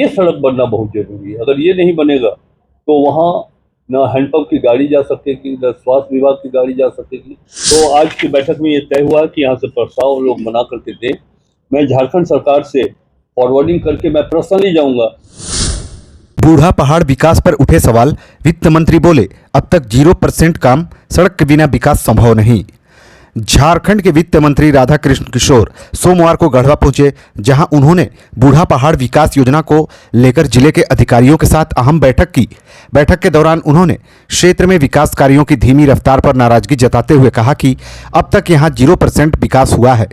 ये सड़क बनना बहुत जरूरी है। अगर ये नहीं बनेगा तो वहाँ न हैंडपंप की गाड़ी जा सकेगी, न स्वास्थ्य विभाग की गाड़ी जा सकेगी। तो आज की बैठक में ये तय हुआ कि यहाँ से प्रस्ताव लोग बना करके दें। मैं झारखंड सरकार से फॉरवर्डिंग करके मैं पर्सनली जाऊंगा। बूढ़ा पहाड़ विकास पर उठे सवाल, वित्त मंत्री बोले अब तक 0% काम, सड़क के बिना विकास संभव नहीं। झारखंड के वित्त मंत्री राधाकृष्ण किशोर सोमवार को गढ़वा पहुंचे, जहां उन्होंने बूढ़ा पहाड़ विकास योजना को लेकर जिले के अधिकारियों के साथ अहम बैठक की। बैठक के दौरान उन्होंने क्षेत्र में विकास कार्यों की धीमी रफ्तार पर नाराजगी जताते हुए कहा कि अब तक यहां 0% विकास हुआ है।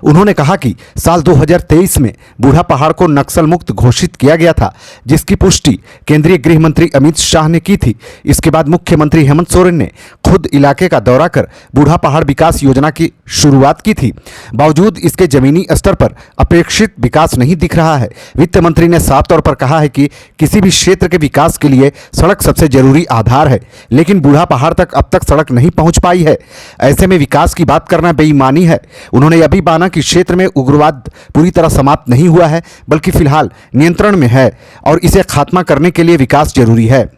उन्होंने कहा कि साल 2023 में बूढ़ा पहाड़ को नक्सल मुक्त घोषित किया गया था, जिसकी पुष्टि केंद्रीय गृह मंत्री अमित शाह ने की थी। इसके बाद मुख्यमंत्री हेमंत सोरेन ने खुद इलाके का दौरा कर बूढ़ा पहाड़ विकास योजना की शुरुआत की थी। बावजूद इसके जमीनी स्तर पर अपेक्षित विकास नहीं दिख रहा है। वित्त मंत्री ने साफ तौर पर कहा है कि किसी भी क्षेत्र के विकास के लिए सड़क सबसे जरूरी आधार है, लेकिन बूढ़ा पहाड़ तक अब तक सड़क नहीं पहुंच पाई है। ऐसे में विकास की बात करना बेईमानी है। उन्होंने यह भी माना कि क्षेत्र में उग्रवाद पूरी तरह समाप्त नहीं हुआ है, बल्कि फिलहाल नियंत्रण में है और इसे खात्मा करने के लिए विकास जरूरी है।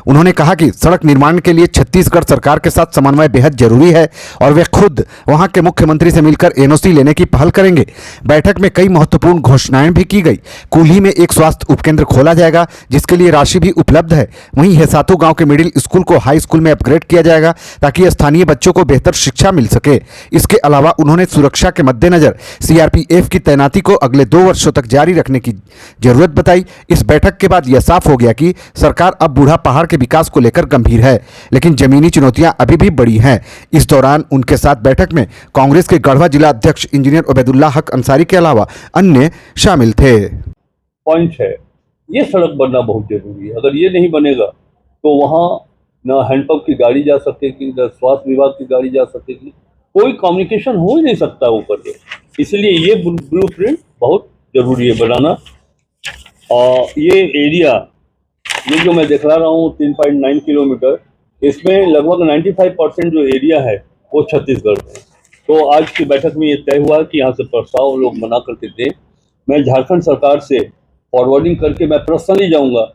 उन्होंने कहा कि सड़क निर्माण के लिए छत्तीसगढ़ सरकार के साथ समन्वय बेहद जरूरी है और वे खुद वहां के मुख्यमंत्री से मिलकर एनओसी लेने की पहल करेंगे। बैठक में कई महत्वपूर्ण घोषणाएं भी की गई। कुल्ही में एक स्वास्थ्य उपकेंद्र खोला जाएगा, जिसके लिए राशि भी उपलब्ध है। वहीं हेसातू गांव के मिडिल स्कूल को हाई स्कूल में अपग्रेड किया जाएगा, ताकि स्थानीय बच्चों को बेहतर शिक्षा मिल सके। इसके अलावा उन्होंने सुरक्षा के मद्देनजर सीआरपीएफ की तैनाती को अगले 2 वर्षों तक जारी रखने की जरूरत बताई। इस बैठक के बाद यह साफ हो गया कि सरकार अब बूढ़ा पहाड़ के विकास को लेकर गंभीर है, लेकिन जमीनी चुनौतियां अभी भी बड़ी हैं। इस दौरान उनके साथ बैठक में कांग्रेस के गढ़वा जिला अध्यक्ष इंजीनियर उबैदुल्ला हक अंसारी के अलावा अन्य शामिल थे। पॉइंट है, ये सड़क बनना बहुत जरूरी है। अगर ये नहीं बनेगा तो वहाँ न हैंडपंप की गाड़ी जा सकेगी, न स्वास्थ्य विभाग की गाड़ी जा सकेगी। कोई कम्युनिकेशन हो ही नहीं सकता ऊपर के। इसलिए ये ब्लूप्रिंट बहुत जरूरी है बनाना। और ये एरिया, ये जो मैं दिखला रहा हूँ 3.9 किलोमीटर, इसमें लगभग 95% जो एरिया है वो छत्तीसगढ़ में। तो आज की बैठक में ये तय हुआ कि यहाँ से प्रस्ताव लोग बना करके दें। मैं झारखंड सरकार से फॉरवर्डिंग करके मैं पर्सनली जाऊँगा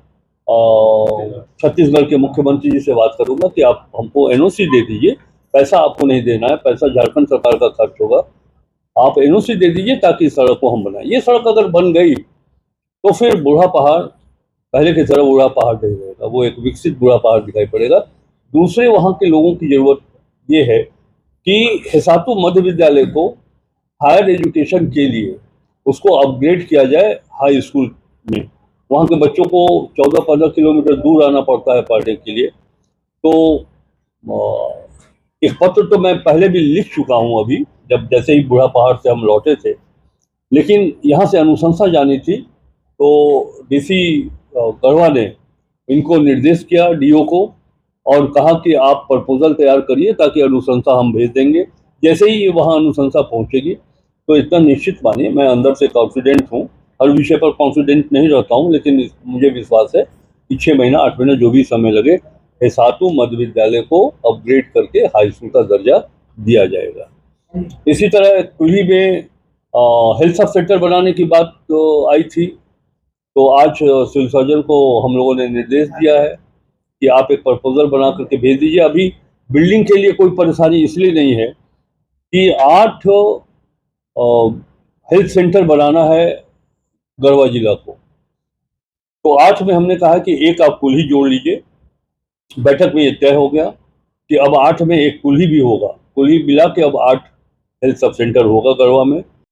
और छत्तीसगढ़ के मुख्यमंत्री जी से बात करूँगा कि आप हमको एनओसी दे दीजिए। पैसा आपको नहीं देना है, पैसा झारखंड सरकार का खर्च होगा। आप एनओसी दे दीजिए ताकि सड़क को हम बनाएं। ये सड़क अगर बन गई तो फिर बूढ़ा पहाड़ पहले की तरह बूढ़ा पहाड़ नहीं रहेगा, वो एक विकसित बूढ़ा पहाड़ दिखाई पड़ेगा। दूसरे वहाँ के लोगों की जरूरत ये है कि हेसातू मध्य विद्यालय को हायर एजुकेशन के लिए उसको अपग्रेड किया जाए हाई स्कूल में। वहाँ के बच्चों को 14-15 किलोमीटर दूर आना पड़ता है पढ़ने के लिए। तो एक पत्र तो मैं पहले भी लिख चुका हूँ, अभी जैसे ही बूढ़ा पहाड़ से हम लौटे थे, लेकिन यहाँ से अनुशंसा जानी थी। तो डीसी गढ़वा ने इनको निर्देश किया डीओ को और कहा कि आप प्रपोजल तैयार करिए ताकि अनुशंसा हम भेज देंगे। जैसे ही वहाँ अनुशंसा पहुँचेगी तो इतना निश्चित मानिए, मैं अंदर से कॉन्फिडेंट हूँ। हर विषय पर कॉन्फिडेंट नहीं रहता हूँ, लेकिन मुझे विश्वास है कि 6 महीना 8 महीना जो भी समय लगे, हेसातू मध्य विद्यालय को अपग्रेड करके हाई स्कूल का दर्जा दिया जाएगा। इसी तरह कुल्ही में हेल्थ सब सेंटर बनाने की बात तो आई थी। तो आज सिविल सर्जन को हम लोगों ने निर्देश दिया है कि आप एक प्रपोजल बना करके भेज दीजिए। अभी बिल्डिंग के लिए कोई परेशानी इसलिए नहीं है कि 8 हेल्थ सेंटर बनाना है गढ़वा जिला को। तो 8 में हमने कहा कि एक आप कुल्ही जोड़ लीजिए। बैठक में ये तय हो गया कि अब 8 में एक कुल्ही भी होगा। कुल्ही मिला के अब 8 हेल्थ सब सेंटर होगा गढ़वा में।